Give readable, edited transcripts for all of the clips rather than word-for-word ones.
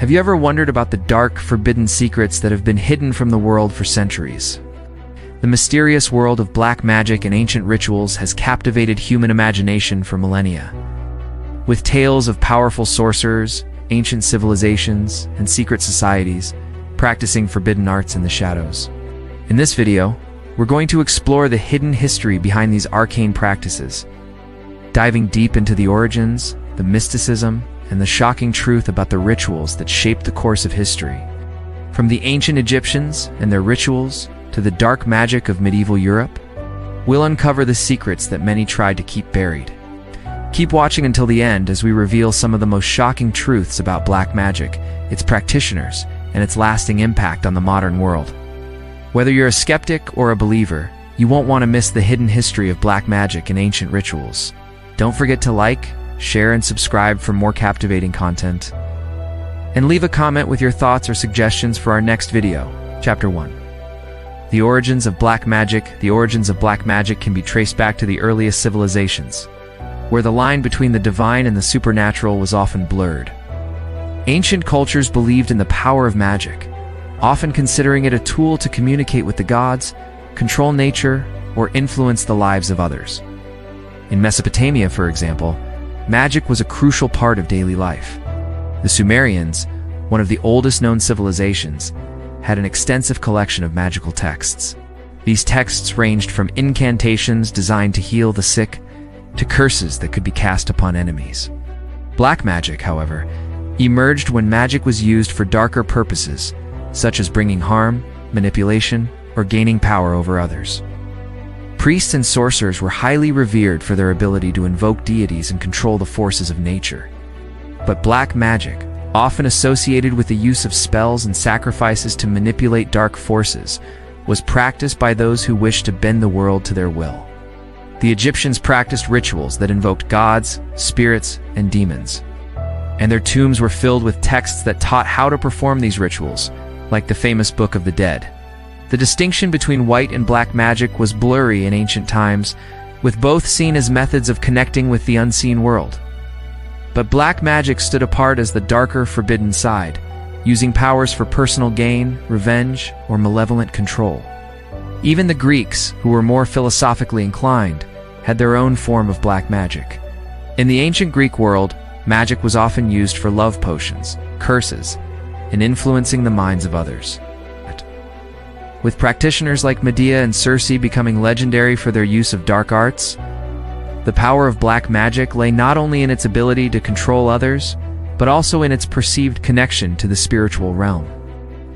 Have you ever wondered about the dark, forbidden secrets that have been hidden from the world for centuries? The mysterious world of black magic and ancient rituals has captivated human imagination for millennia. With tales of powerful sorcerers, ancient civilizations, and secret societies practicing forbidden arts in the shadows. In this video, we're going to explore the hidden history behind these arcane practices, diving deep into the origins, the mysticism, and the shocking truth about the rituals that shaped the course of history. From the ancient Egyptians and their rituals to the dark magic of medieval Europe, we'll uncover the secrets that many tried to keep buried. Keep watching until the end as we reveal some of the most shocking truths about black magic, its practitioners, and its lasting impact on the modern world. Whether you're a skeptic or a believer, you won't want to miss the hidden history of black magic and ancient rituals. Don't forget to like, share, and subscribe for more captivating content. And leave a comment with your thoughts or suggestions for our next video. Chapter 1. The origins of black magic. The origins of black magic can be traced back to the earliest civilizations, where the line between the divine and the supernatural was often blurred. Ancient cultures believed in the power of magic, often considering it a tool to communicate with the gods, control nature, or influence the lives of others. In Mesopotamia, for example, magic was a crucial part of daily life. The Sumerians, one of the oldest known civilizations, had an extensive collection of magical texts. These texts ranged from incantations designed to heal the sick to curses that could be cast upon enemies. Black magic, however, emerged when magic was used for darker purposes, such as bringing harm, manipulation, or gaining power over others. Priests and sorcerers were highly revered for their ability to invoke deities and control the forces of nature. But black magic, often associated with the use of spells and sacrifices to manipulate dark forces, was practiced by those who wished to bend the world to their will. The Egyptians practiced rituals that invoked gods, spirits, and demons, and their tombs were filled with texts that taught how to perform these rituals, like the famous Book of the Dead. The distinction between white and black magic was blurry in ancient times, with both seen as methods of connecting with the unseen world. But black magic stood apart as the darker, forbidden side, using powers for personal gain, revenge, or malevolent control. Even the Greeks, who were more philosophically inclined, had their own form of black magic. In the ancient Greek world, magic was often used for love potions, curses, and influencing the minds of others. With practitioners like Medea and Circe becoming legendary for their use of dark arts, the power of black magic lay not only in its ability to control others, but also in its perceived connection to the spiritual realm.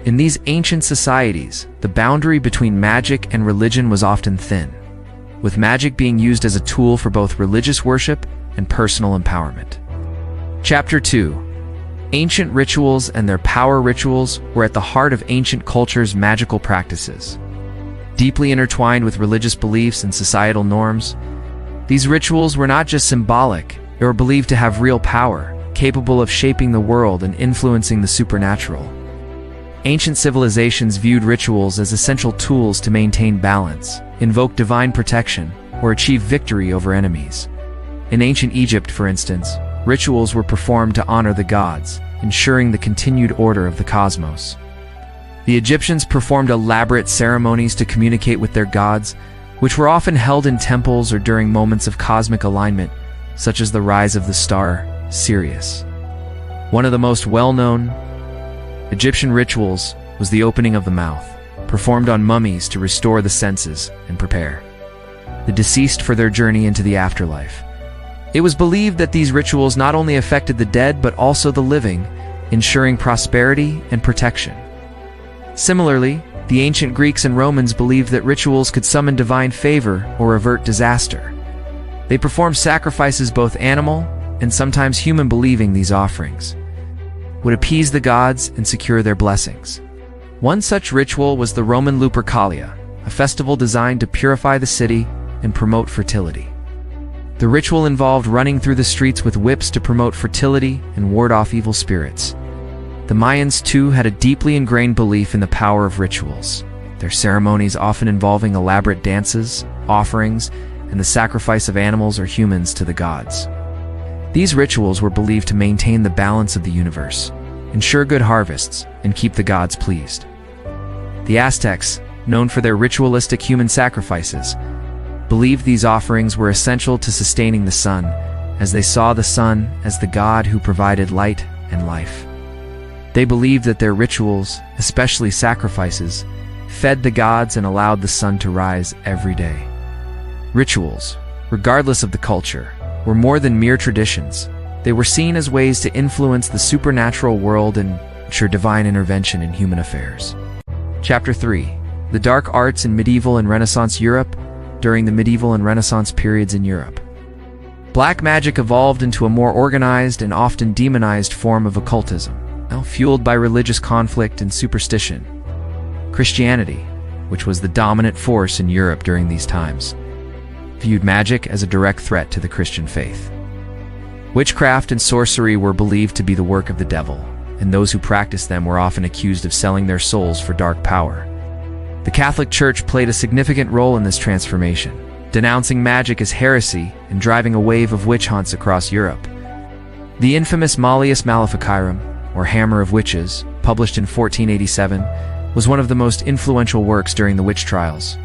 In these ancient societies, the boundary between magic and religion was often thin, with magic being used as a tool for both religious worship and personal empowerment. Chapter 2. Ancient rituals and their power. Rituals were at the heart of ancient cultures' magical practices. Deeply intertwined with religious beliefs and societal norms, these rituals were not just symbolic, they were believed to have real power, capable of shaping the world and influencing the supernatural. Ancient civilizations viewed rituals as essential tools to maintain balance, invoke divine protection, or achieve victory over enemies. In ancient Egypt, for instance, rituals were performed to honor the gods, ensuring the continued order of the cosmos. The Egyptians performed elaborate ceremonies to communicate with their gods, which were often held in temples or during moments of cosmic alignment, such as the rise of the star Sirius. One of the most well-known Egyptian rituals was the opening of the mouth, performed on mummies to restore the senses and prepare the deceased for their journey into the afterlife. It was believed that these rituals not only affected the dead but also the living, ensuring prosperity and protection. Similarly, the ancient Greeks and Romans believed that rituals could summon divine favor or avert disaster. They performed sacrifices, both animal and sometimes human, believing these offerings would appease the gods and secure their blessings. One such ritual was the Roman Lupercalia, a festival designed to purify the city and promote fertility. The ritual involved running through the streets with whips to promote fertility and ward off evil spirits. The Mayans, too, had a deeply ingrained belief in the power of rituals, their ceremonies often involving elaborate dances, offerings, and the sacrifice of animals or humans to the gods. These rituals were believed to maintain the balance of the universe, ensure good harvests, and keep the gods pleased. The Aztecs, known for their ritualistic human sacrifices, believed these offerings were essential to sustaining the sun, as they saw the sun as the god who provided light and life. They believed that their rituals, especially sacrifices, fed the gods and allowed the sun to rise every day. Rituals, regardless of the culture, were more than mere traditions. They were seen as ways to influence the supernatural world and ensure divine intervention in human affairs. Chapter 3. The Dark Arts in Medieval and Renaissance Europe. During the medieval and Renaissance periods in Europe, black magic evolved into a more organized and often demonized form of occultism, fueled by religious conflict and superstition. Christianity, which was the dominant force in Europe during these times, viewed magic as a direct threat to the Christian faith. Witchcraft and sorcery were believed to be the work of the devil, and those who practiced them were often accused of selling their souls for dark power. The Catholic Church played a significant role in this transformation, denouncing magic as heresy and driving a wave of witch hunts across Europe. The infamous Malleus Maleficarum, or Hammer of Witches, published in 1487, was one of the most influential works during the witch trials.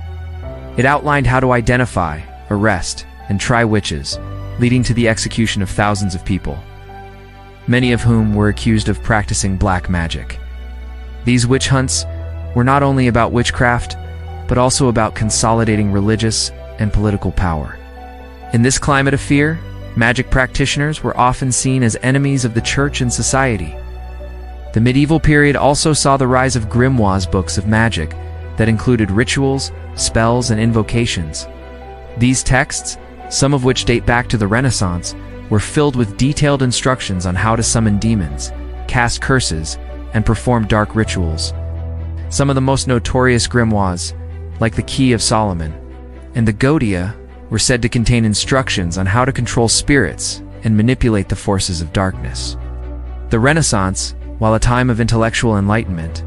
It outlined how to identify, arrest, and try witches, leading to the execution of thousands of people, many of whom were accused of practicing black magic. These witch hunts were not only about witchcraft, but also about consolidating religious and political power. In this climate of fear, magic practitioners were often seen as enemies of the church and society. The medieval period also saw the rise of grimoires, books of magic that included rituals, spells, and invocations. These texts, some of which date back to the Renaissance, were filled with detailed instructions on how to summon demons, cast curses, and perform dark rituals. Some of the most notorious grimoires, like the Key of Solomon and the Goetia, were said to contain instructions on how to control spirits and manipulate the forces of darkness. The Renaissance, while a time of intellectual enlightenment,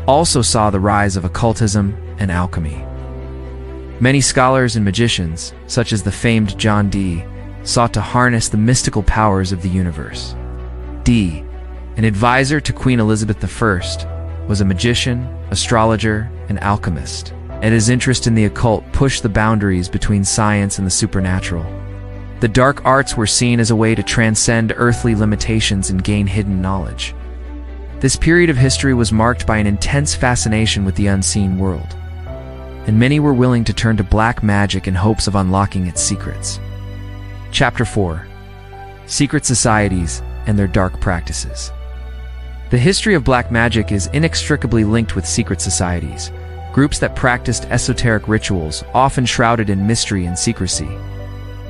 also saw the rise of occultism and alchemy. Many scholars and magicians, such as the famed John Dee, sought to harness the mystical powers of the universe. Dee, an advisor to Queen Elizabeth I, was a magician, astrologer, and alchemist, and his interest in the occult pushed the boundaries between science and the supernatural. The dark arts were seen as a way to transcend earthly limitations and gain hidden knowledge. This period of history was marked by an intense fascination with the unseen world, and many were willing to turn to black magic in hopes of unlocking its secrets. Chapter 4. Secret Societies and Their Dark Practices. The history of black magic is inextricably linked with secret societies, groups that practiced esoteric rituals, often shrouded in mystery and secrecy.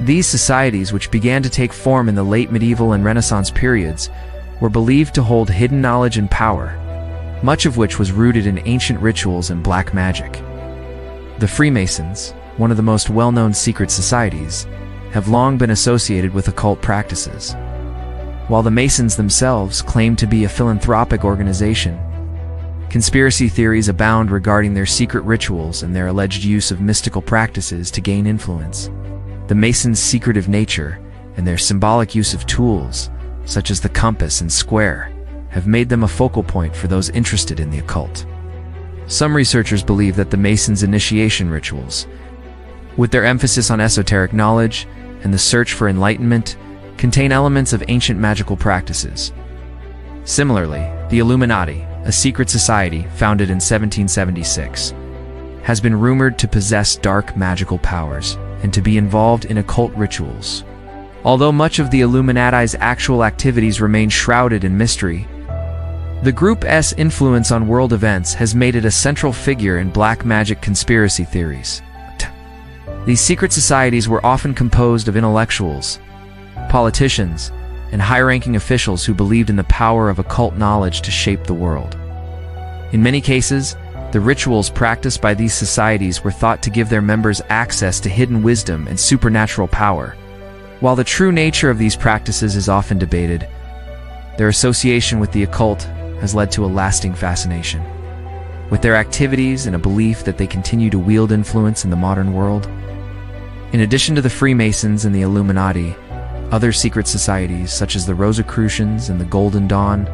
These societies, which began to take form in the late medieval and Renaissance periods, were believed to hold hidden knowledge and power, much of which was rooted in ancient rituals and black magic. The Freemasons, one of the most well-known secret societies, have long been associated with occult practices. While the Masons themselves claim to be a philanthropic organization, conspiracy theories abound regarding their secret rituals and their alleged use of mystical practices to gain influence. The Masons' secretive nature and their symbolic use of tools, such as the compass and square, have made them a focal point for those interested in the occult. Some researchers believe that the Masons' initiation rituals, with their emphasis on esoteric knowledge and the search for enlightenment, contain elements of ancient magical practices. Similarly, the Illuminati, a secret society founded in 1776, has been rumored to possess dark magical powers and to be involved in occult rituals. Although much of the Illuminati's actual activities remain shrouded in mystery, the group's influence on world events has made it a central figure in black magic conspiracy theories. These secret societies were often composed of intellectuals, politicians, and high-ranking officials who believed in the power of occult knowledge to shape the world. In many cases, the rituals practiced by these societies were thought to give their members access to hidden wisdom and supernatural power. While the true nature of these practices is often debated, their association with the occult has led to a lasting fascination. With their activities and a belief that they continue to wield influence in the modern world, in addition to the Freemasons and the Illuminati, other secret societies, such as the Rosicrucians and the Golden Dawn,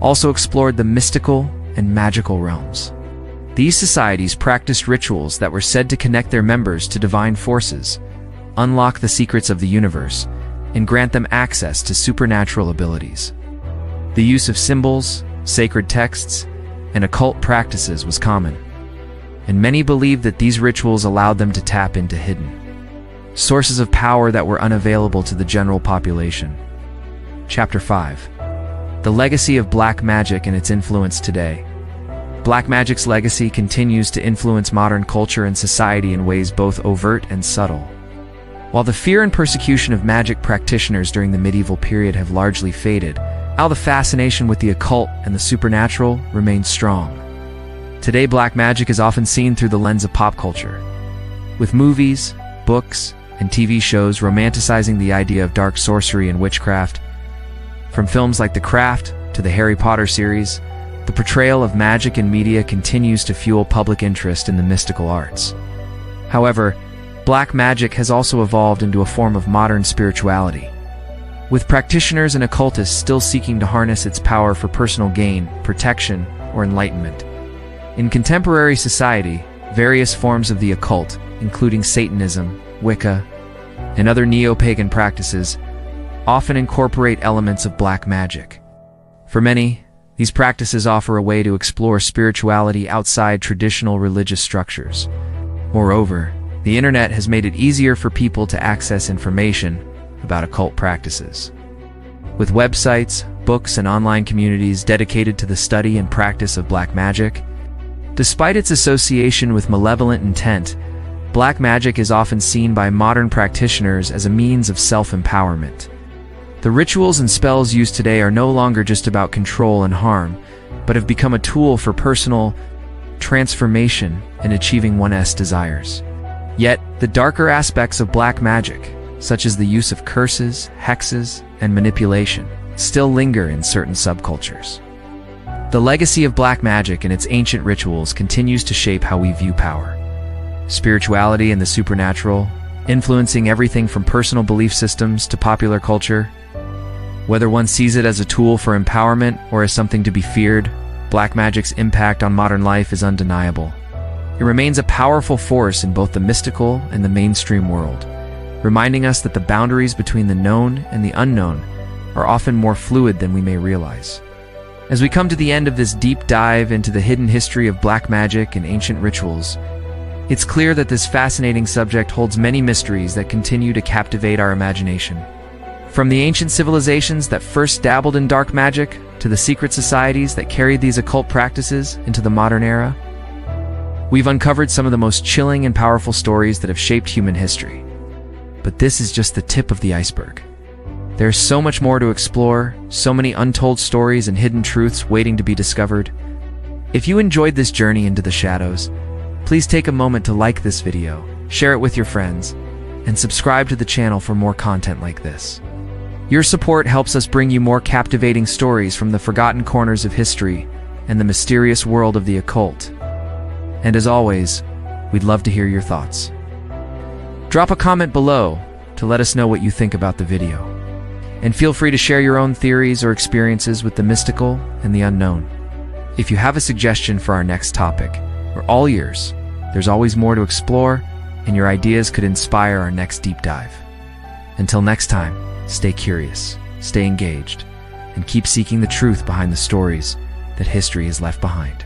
also explored the mystical and magical realms. These societies practiced rituals that were said to connect their members to divine forces, unlock the secrets of the universe, and grant them access to supernatural abilities. The use of symbols, sacred texts, and occult practices was common, and many believed that these rituals allowed them to tap into hidden sources of power that were unavailable to the general population. Chapter 5. The legacy of black magic and its influence today. Black magic's legacy continues to influence modern culture and society in ways both overt and subtle. While the fear and persecution of magic practitioners during the medieval period have largely faded, the fascination with the occult and the supernatural remains strong. Today, black magic is often seen through the lens of pop culture, with movies, books, and TV shows romanticizing the idea of dark sorcery and witchcraft. From films like The Craft to the Harry Potter series, the portrayal of magic in media continues to fuel public interest in the mystical arts. However, black magic has also evolved into a form of modern spirituality, with practitioners and occultists still seeking to harness its power for personal gain, protection, or enlightenment. In contemporary society, various forms of the occult, including Satanism, Wicca, and other neo-pagan practices, often incorporate elements of black magic. For many, these practices offer a way to explore spirituality outside traditional religious structures. Moreover, the internet has made it easier for people to access information about occult practices. With websites, books, and online communities dedicated to the study and practice of black magic, despite its association with malevolent intent, black magic is often seen by modern practitioners as a means of self-empowerment. The rituals and spells used today are no longer just about control and harm, but have become a tool for personal transformation and achieving one's desires. Yet, the darker aspects of black magic, such as the use of curses, hexes, and manipulation, still linger in certain subcultures. The legacy of black magic and its ancient rituals continues to shape how we view power, spirituality, and the supernatural, influencing everything from personal belief systems to popular culture. Whether one sees it as a tool for empowerment or as something to be feared, black magic's impact on modern life is undeniable. It remains a powerful force in both the mystical and the mainstream world, reminding us that the boundaries between the known and the unknown are often more fluid than we may realize. As we come to the end of this deep dive into the hidden history of black magic and ancient rituals, it's clear that this fascinating subject holds many mysteries that continue to captivate our imagination. From the ancient civilizations that first dabbled in dark magic to the secret societies that carried these occult practices into the modern era, we've uncovered some of the most chilling and powerful stories that have shaped human history. But this is just the tip of the iceberg. There's so much more to explore, so many untold stories and hidden truths waiting to be discovered. If you enjoyed this journey into the shadows, please take a moment to like this video, share it with your friends, and subscribe to the channel for more content like this. Your support helps us bring you more captivating stories from the forgotten corners of history and the mysterious world of the occult. And as always, we'd love to hear your thoughts. Drop a comment below to let us know what you think about the video. And feel free to share your own theories or experiences with the mystical and the unknown. If you have a suggestion for our next topic, we're all ears. There's always more to explore, and your ideas could inspire our next deep dive. Until next time, stay curious, stay engaged, and keep seeking the truth behind the stories that history has left behind.